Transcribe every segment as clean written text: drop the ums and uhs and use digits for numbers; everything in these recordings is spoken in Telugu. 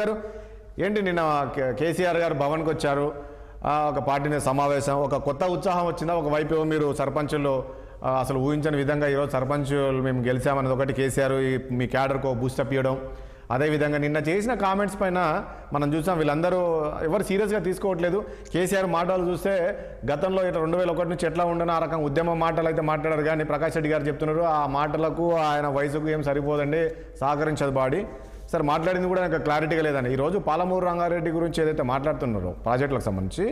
గారు ఏంటి నిన్న కేసీఆర్ గారు భవన్కి వచ్చారు, ఒక పార్టీ సమావేశం, ఒక కొత్త ఉత్సాహం వచ్చిందా? ఒకవైపు మీరు సర్పంచులు అసలు ఊహించని విధంగా ఈరోజు సర్పంచులు మేము గెలిచామన్నది ఒకటి, కేసీఆర్ మీ క్యాడర్కు బూస్టప్ ఇవ్వడం, అదేవిధంగా నిన్న చేసిన కామెంట్స్ పైన మనం చూసాం వీళ్ళందరూ ఎవరు సీరియస్గా తీసుకోవట్లేదు. కేసీఆర్ మాటలు చూస్తే గతంలో ఇట్లా 2001 నుంచి ఎట్లా ఉండను ఆ రకంగా ఉద్యమ మాటలు అయితే మాట్లాడారు, కానీ ప్రకాష్ రెడ్డి గారు చెప్తున్నారు ఆ మాటలకు ఆయన వయసుకు ఏం సరిపోదండి, సహకరించదు బాడీ. సార్ మాట్లాడింది కూడా నాకు క్లారిటీగా లేదండి. ఈరోజు పాలమూరు రంగారెడ్డి గురించి ఏదైతే మాట్లాడుతున్నారో ప్రాజెక్టులకు సంబంధించి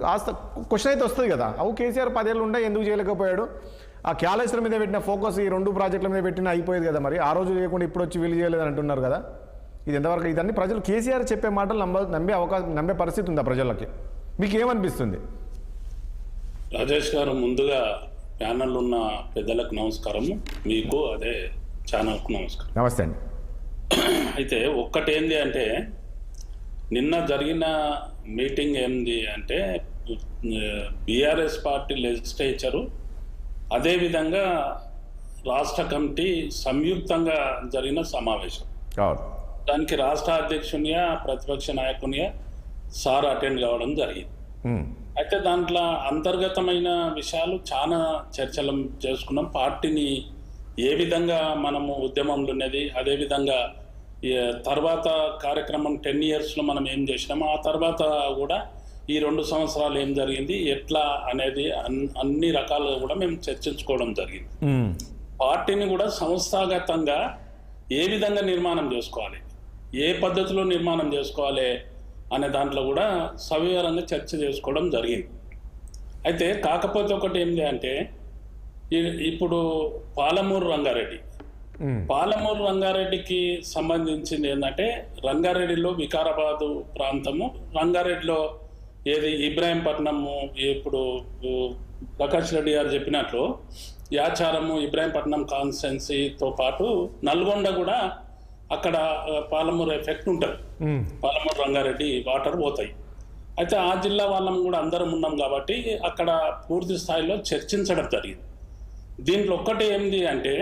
కాస్త క్వశ్చన్ అయితే వస్తుంది కదా, అవు కేసీఆర్ 10 ఏళ్ళు ఉండే ఎందుకు చేయలేకపోయాడు? ఆ క్యాలేశ్వరం మీద పెట్టిన ఫోకస్ ఈ 2 ప్రాజెక్టుల మీద పెట్టిన అయిపోయేది కదా, మరి ఆ రోజు చేయకుండా ఇప్పుడు వచ్చి వీలు చేయలేదని అంటున్నారు కదా. ఇది ఎంతవరకు ఇదన్నీ ప్రజలు కేసీఆర్ చెప్పే మాటలు నమ్మే పరిస్థితి ఉందా ప్రజలకి? మీకు ఏమనిపిస్తుంది? రాజేష్ గారు, ముందుగా ప్యానల్ ఉన్న పెద్దలకు నమస్కారము, మీకు అదే ఛానల్కు నమస్కారం. నమస్తే అండి. అయితే ఒక్కటేంది అంటే, నిన్న జరిగిన మీటింగ్ ఏంది అంటే బీఆర్ఎస్ పార్టీ లెజిస్లేచరు అదేవిధంగా రాష్ట్ర కమిటీ సంయుక్తంగా జరిగిన సమావేశం. దానికి రాష్ట్ర అధ్యక్షునియా ప్రతిపక్ష నాయకునియా సార్ అటెండ్ కావడం జరిగింది. అయితే దాంట్లో అంతర్గతమైన విషయాలు చాలా చర్చలు చేసుకున్నాం. పార్టీని ఏ విధంగా మనము ఉద్యమంలో ఉన్నది, అదేవిధంగా తర్వాత కార్యక్రమం 10 yearsలో మనం ఏం చేసినామో, ఆ తర్వాత కూడా ఈ 2 సంవత్సరాలు ఏం జరిగింది, ఎట్లా అనేది అన్ని రకాలుగా కూడా మేము చర్చించుకోవడం జరిగింది. పార్టీని కూడా సంస్థాగతంగా ఏ విధంగా నిర్మాణం చేసుకోవాలి, ఏ పద్ధతిలో నిర్మాణం చేసుకోవాలి అనే దాంట్లో కూడా సవివరంగా చర్చ చేసుకోవడం జరిగింది. అయితే కాకపోతే ఒకటి ఏంటి అంటే, ఇప్పుడు పాలమూరు రంగారెడ్డికి సంబంధించింది ఏంటంటే, రంగారెడ్డిలో వికారాబాదు ప్రాంతము, రంగారెడ్డిలో ఏది ఇబ్రాహీంపట్నము, ఇప్పుడు ప్రకాష్ రెడ్డి గారు చెప్పినట్లు యాచారము ఇబ్రాహీంపట్నం కాన్స్టిట్యున్సీతో పాటు నల్గొండ కూడా అక్కడ పాలమూరు ఎఫెక్ట్ ఉంటుంది. పాలమూరు రంగారెడ్డి వాటర్ పోతాయి. అయితే ఆ జిల్లా వాళ్ళం కూడా అందరం ఉన్నాం కాబట్టి అక్కడ పూర్తి స్థాయిలో చర్చించడం జరిగింది. దీంట్లో ఒక్కటే ఏంది అంటే,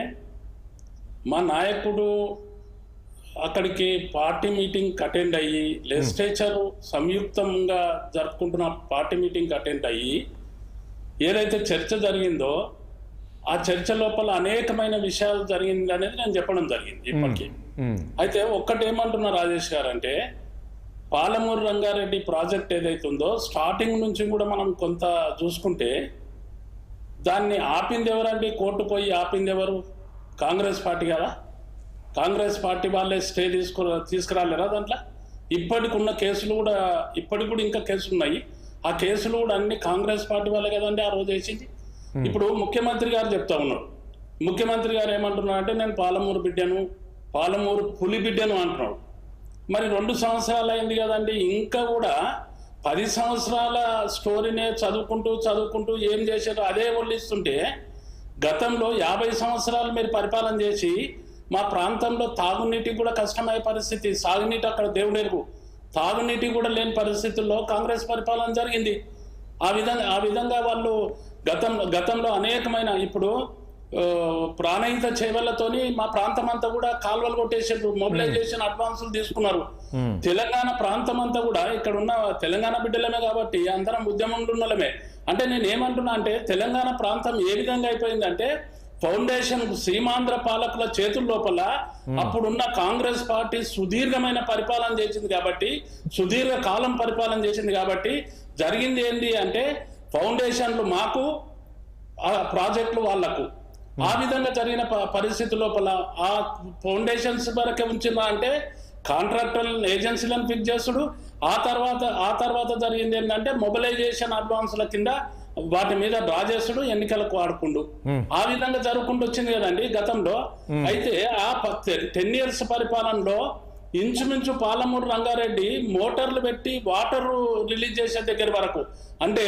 మా నాయకుడు అక్కడికి పార్టీ మీటింగ్ అటెండ్ అయ్యి, లెజిస్లేచర్ సంయుక్తంగా జరుపుకుంటున్న పార్టీ మీటింగ్ అటెండ్ అయ్యి ఏదైతే చర్చ జరిగిందో ఆ చర్చ లోపల అనేకమైన విషయాలు జరిగింది అనేది నేను చెప్పడం జరిగింది ఇప్పటికీ. అయితే ఒక్కటి ఏమంటున్నా రాజేష్ గారు అంటే, పాలమూరు రంగారెడ్డి ప్రాజెక్ట్ ఏదైతే ఉందో స్టార్టింగ్ నుంచి కూడా మనం కొంత చూసుకుంటే దాన్ని ఆపింది ఎవరండి? కోర్టు పోయి ఆపింది ఎవరు? కాంగ్రెస్ పార్టీ కదా. కాంగ్రెస్ పార్టీ వాళ్ళే స్టే తీసుకురాలేరా దాంట్లో? ఇప్పటికి ఉన్న కేసులు కూడా ఇంకా కేసులు ఉన్నాయి. ఆ కేసులు కూడా అన్ని కాంగ్రెస్ పార్టీ వాళ్ళే కదండి ఆ రోజు వేసింది. ఇప్పుడు ముఖ్యమంత్రి గారు చెప్తా ఉన్నారు. ముఖ్యమంత్రి గారు ఏమంటున్నారు అంటే, నేను పాలమూరు పులి బిడ్డను అంటున్నాడు. మరి 2 సంవత్సరాలు అయింది కదండి, ఇంకా కూడా 10 సంవత్సరాల స్టోరీనే చదువుకుంటూ ఏం చేశారో అదే ఒళ్ళిస్తుంటే, గతంలో 50 సంవత్సరాలు మీరు పరిపాలన చేసి మా ప్రాంతంలో తాగునీటికి కూడా కష్టమయ్యే పరిస్థితి, సాగునీటి అక్కడ దేవుడెరుగు, తాగునీటి కూడా లేని పరిస్థితుల్లో కాంగ్రెస్ పరిపాలన జరిగింది. ఆ విధంగా వాళ్ళు గతంలో అనేకమైన ఇప్పుడు ప్రాణహిత చేవలతోని మా ప్రాంతం అంతా కూడా కాలువలు కొట్టేసారు, మొబిలైజేషన్ అడ్వాన్సులు తీసుకున్నారు. తెలంగాణ ప్రాంతం అంతా కూడా ఇక్కడ ఉన్న తెలంగాణ బిడ్డలమే కాబట్టి అందరం ఉద్యమంలో ఉన్నలమే. అంటే నేను ఏమంటున్నా అంటే, తెలంగాణ ప్రాంతం ఏ విధంగా అయిపోయిందంటే, ఫౌండేషన్ సీమాంధ్ర పాలకుల చేతుల లోపల అప్పుడున్న కాంగ్రెస్ పార్టీ సుదీర్ఘమైన పరిపాలన చేసింది కాబట్టి, సుదీర్ఘ కాలం పరిపాలన చేసింది కాబట్టి జరిగింది ఏంటి అంటే, ఫౌండేషన్లు మాకు, ప్రాజెక్టులు వాళ్లకు, ఆ విధంగా జరిగిన పరిస్థితి లోపల ఆ ఫౌండేషన్స్ వరకే ఉంచిందా అంటే కాంట్రాక్టర్ ఏజెన్సీలను ఫిక్స్ చేస్తుడు. ఆ తర్వాత జరిగింది ఏంటంటే, మొబిలైజేషన్ అడ్వాన్స్ల కింద వాటి మీద డ్రా చేస్తుడు, ఎన్నికలకు వాడుకుండు. ఆ విధంగా జరుగుకుంటూ వచ్చింది కదండి గతంలో. అయితే ఆ 10 years పరిపాలనలో ఇంచుమించు పాలమూరు రంగారెడ్డి మోటార్లు పెట్టి వాటర్ రిలీజ్ చేసే దగ్గర వరకు అంటే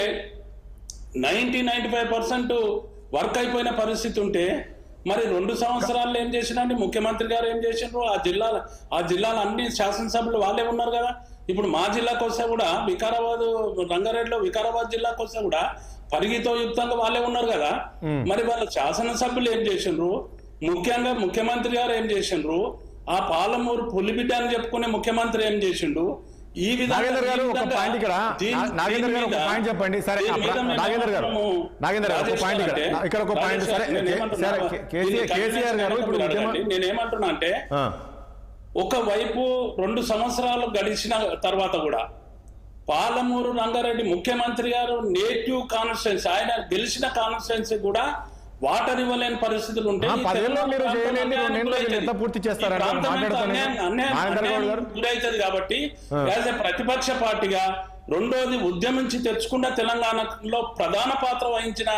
90-95% వర్క్ అయిపోయిన పరిస్థితి ఉంటే, మరి 2 సంవత్సరాల్లో ఏం చేసినండి ముఖ్యమంత్రి గారు? ఏం చేసినారు? ఆ జిల్లాలో అన్ని శాసనసభ్యులు వాళ్ళే ఉన్నారు కదా. ఇప్పుడు మా జిల్లాకు వస్తే కూడా రంగారెడ్డిలో వికారాబాద్ జిల్లాకు వస్తే కూడా పరిగితో యుక్తంగా వాళ్ళే ఉన్నారు కదా. మరి వాళ్ళ శాసనసభ్యులు ఏం చేసిండ్రు? ముఖ్యంగా ముఖ్యమంత్రి గారు ఏం చేసిండ్రు? ఆ పాలమూరు పులిబిడ్డ అని చెప్పుకునే ముఖ్యమంత్రి ఏం చేసిండు? ఈ నాగేందర్ గారు ఒక పాయింట్ ఇక్కడ, నాగేందర్ గారు ఒక పాయింట్ చెప్పండి. సరే నాగేందర్ గారు ఒక పాయింట్ ఇక్కడ ఒక పాయింట్. సరే కేసీఆర్ గారు ఇప్పుడు నేనేమంటున్నా అంటే, ఒకవైపు 2 సంవత్సరాలు గడిచిన తర్వాత కూడా పాలమూరు రంగారెడ్డి ముఖ్యమంత్రి గారు నేటివ్ కాన్స్టిట్యున్సీ, ఆయన గెలిచిన కాన్స్టిట్యున్సీ కూడా వాటర్ ఇవ్వలేని పరిస్థితులు ఉంటే గురైతుంది. కాబట్టి యాజ్ ఎ ప్రతిపక్ష పార్టీగా, రెండోది ఉద్యమించి తెచ్చుకున్న తెలంగాణలో ప్రధాన పాత్ర వహించిన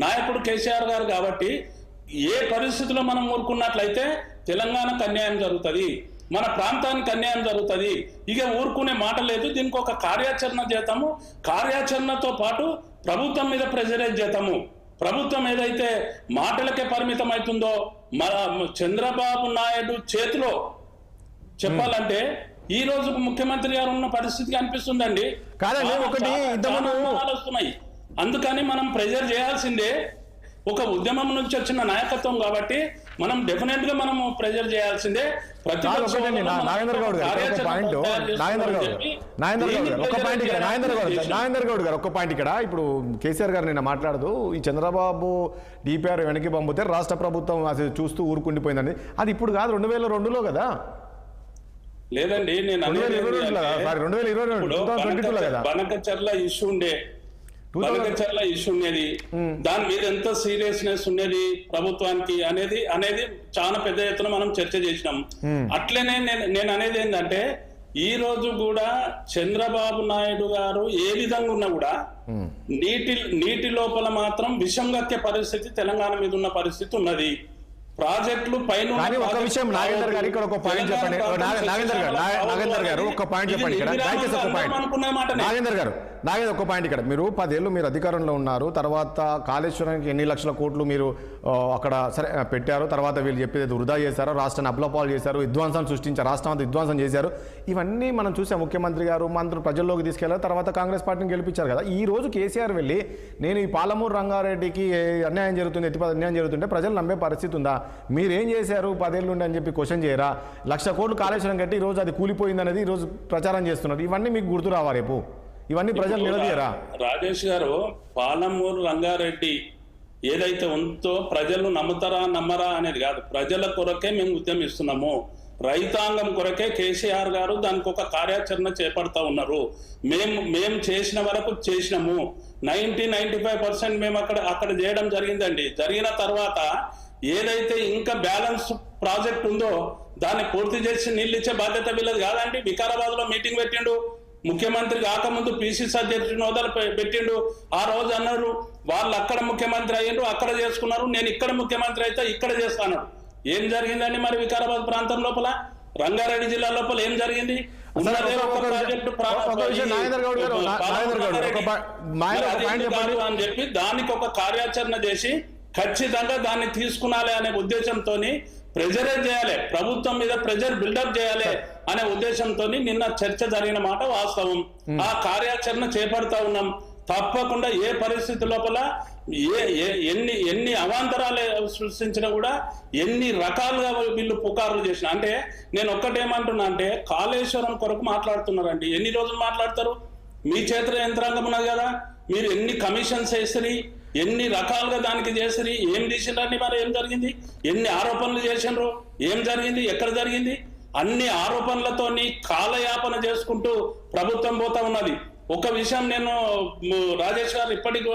నాయకుడు కేసీఆర్ గారు కాబట్టి ఏ పరిస్థితుల్లో మనం ఊరుకున్నట్లయితే తెలంగాణకు అన్యాయం జరుగుతుంది, మన ప్రాంతానికి అన్యాయం జరుగుతుంది. ఇక ఊరుకునే మాట లేదు. దీనికి ఒక కార్యాచరణ చేద్దాము. కార్యాచరణతో పాటు ప్రభుత్వం మీద ప్రెజరైజ్ చేద్దాము. ప్రభుత్వం ఏదైతే మాటలకే పరిమితం అవుతుందో, చంద్రబాబు నాయుడు చేతిలో చెప్పాలంటే ఈ రోజు ముఖ్యమంత్రి గారు ఉన్న పరిస్థితి అనిపిస్తుందండి. కాదండి, ఒకటి వస్తున్నాయి. అందుకని మనం ప్రెజర్ చేయాల్సిందే. ఒక ఉద్యమం నుంచి వచ్చిన నాయకత్వం కాబట్టి మనం డెఫినెట్ గా మనము ప్రెజర్ చేయాల్సిందే. నాగేంద్ర గౌడ్ గారు ఒక పాయింట్ ఇక్కడ, ఇప్పుడు కేసీఆర్ గారు నిన్న మాట్లాడుతూ ఈ చంద్రబాబు డిపిఆర్ వెనక్కి పంపితే రాష్ట్ర ప్రభుత్వం అసలు చూస్తూ ఊరుకుండిపోయిందని, అది ఇప్పుడు కాదు 2002లో కదా. లేదండి, నేను 2022లో కదా బనకచర్ల ఇష్యూ ఉండే, బనకచర్ల ఇష్యూ ఉండేది. దాని మీద ఎంత సీరియస్నెస్ ఉండేది ప్రభుత్వానికి అనేది చాలా పెద్ద ఎత్తున మనం చర్చ చేసినాం. అట్లనే నేను అనేది ఏంటంటే, ఈ రోజు కూడా చంద్రబాబు నాయుడు గారు ఏ విధంగా ఉన్నా కూడా నీటి లోపల మాత్రం విషం గక్కే పరిస్థితి తెలంగాణ మీద ఉన్న పరిస్థితి ఉన్నది. ప్రాజెక్టులు పైన ఒక విషయం నాగేందర్ గారు ఇక్కడ ఒక పాయింట్ చెప్పండి. నాగేందర్ గారు ఒక పాయింట్ చెప్పండి ఇక్కడ, దయచేసి ఒక పాయింట్. నాగేందర్ గారు ఒక పాయింట్ ఇక్కడ, మీరు 10 ఏళ్ళు మీరు అధికారంలో ఉన్నారు, తర్వాత కాళేశ్వరానికి ఎన్ని లక్షల కోట్లు మీరు అక్కడ సరే పెట్టారు, తర్వాత వీళ్ళు చెప్పేది వృధా చేశారు, రాష్ట్రాన్ని అప్లపాలు చేశారు, విధ్వంసం సృష్టించారు, రాష్ట్రం అంతా విధ్వంసం చేశారు. ఇవన్నీ మనం చూసాం. ముఖ్యమంత్రి గారు మంత్రులు ప్రజల్లోకి తీసుకెళ్లారు, తర్వాత కాంగ్రెస్ పార్టీని గెలిపించారు కదా. ఈ రోజు కేసీఆర్ వెళ్ళి నేను ఈ పాలమూరు రంగారెడ్డికి అన్యాయం జరుగుతుంది, ఎత్తిపద అన్యాయం జరుగుతుంటే ప్రజలు నమ్మే పరిస్థితి ఉందా? మీరేం చేశారు 10 ఏళ్ళు ఉండి అని చెప్పి క్వశ్చన్ చేయరా? 1,00,000 కోట్లు కాళేశ్వరం కట్టి ఈ రోజు అది కూలిపోయింది అనేది ఈ రోజు ప్రచారం చేస్తున్నారు. ఇవన్నీ మీకు గుర్తు రావా రేపు? ఇవన్నీ ప్రజలు నిలదీయరా? రాజేష్ గారు, పాలమూరు రంగారెడ్డి ఏదైతే ఉందో ప్రజలు నమ్ముతారా నమ్మరా అనేది కాదు, ప్రజల కొరకే మేము ఉద్యమిస్తున్నాము. రైతాంగం కొరకే కేసీఆర్ గారు దానికి ఒక కార్యాచరణ చేపడతా ఉన్నారు. మేము చేసిన వరకు చేసినాము. 90-95% మేము అక్కడ చేయడం జరిగిందండి. జరిగిన తర్వాత ఏదైతే ఇంకా బ్యాలెన్స్ ప్రాజెక్ట్ ఉందో దాన్ని పూర్తి చేసి నీళ్ళు ఇచ్చే బాధ్యత వీళ్ళది కాదండి. వికారాబాద్ లో మీటింగ్ పెట్టిండు ముఖ్యమంత్రి కాకముందు, పిసిసి అధ్యక్షుడిని హోదాలు పెట్టిండు. ఆ రోజు అన్నారు వాళ్ళు అక్కడ ముఖ్యమంత్రి అయ్యిండ్రు, అక్కడ చేసుకున్నారు, నేను ఇక్కడ ముఖ్యమంత్రి అయితే ఇక్కడ చేస్తాను. ఏం జరిగిందండి మరి వికారాబాద్ ప్రాంతం లోపల, రంగారెడ్డి జిల్లా లోపల ఏం జరిగింది? అని చెప్పి దానికి ఒక కార్యాచరణ చేసి ఖచ్చితంగా దాన్ని తీసుకునాలి అనే ఉద్దేశంతో ప్రెజరైజ్ చేయాలి, ప్రభుత్వం మీద ప్రెజర్ బిల్డప్ చేయాలి అనే ఉద్దేశంతో నిన్న చర్చ జరిగిన మాట వాస్తవం. ఆ కార్యాచరణ చేపడతా ఉన్నాం. తప్పకుండా ఏ పరిస్థితి లోపల ఎన్ని అవాంతరాలు సృష్టించినా కూడా, ఎన్ని రకాలుగా వీళ్ళు పుకార్లు చేసిన, అంటే నేను ఒక్కటేమంటున్నా అంటే కాళేశ్వరం కొరకు మాట్లాడుతున్నారండి. ఎన్ని రోజులు మాట్లాడతారు? మీ చేతుల యంత్రాంగం ఉన్నది కదా, మీరు ఎన్ని కమిషన్స్ వేసిరి, ఎన్ని రకాలుగా దానికి చేసిరి, ఏం తీసిండ్రండి? మరి ఏం జరిగింది? ఎన్ని ఆరోపణలు చేసిండ్రు? ఏం జరిగింది? ఎక్కడ జరిగింది? అన్ని ఆరోపణలతోని కాలయాపన చేసుకుంటూ ప్రభుత్వం పోతా ఉన్నది. ఒక విషయం నేను రాజేష్ గారు ఇప్పటికి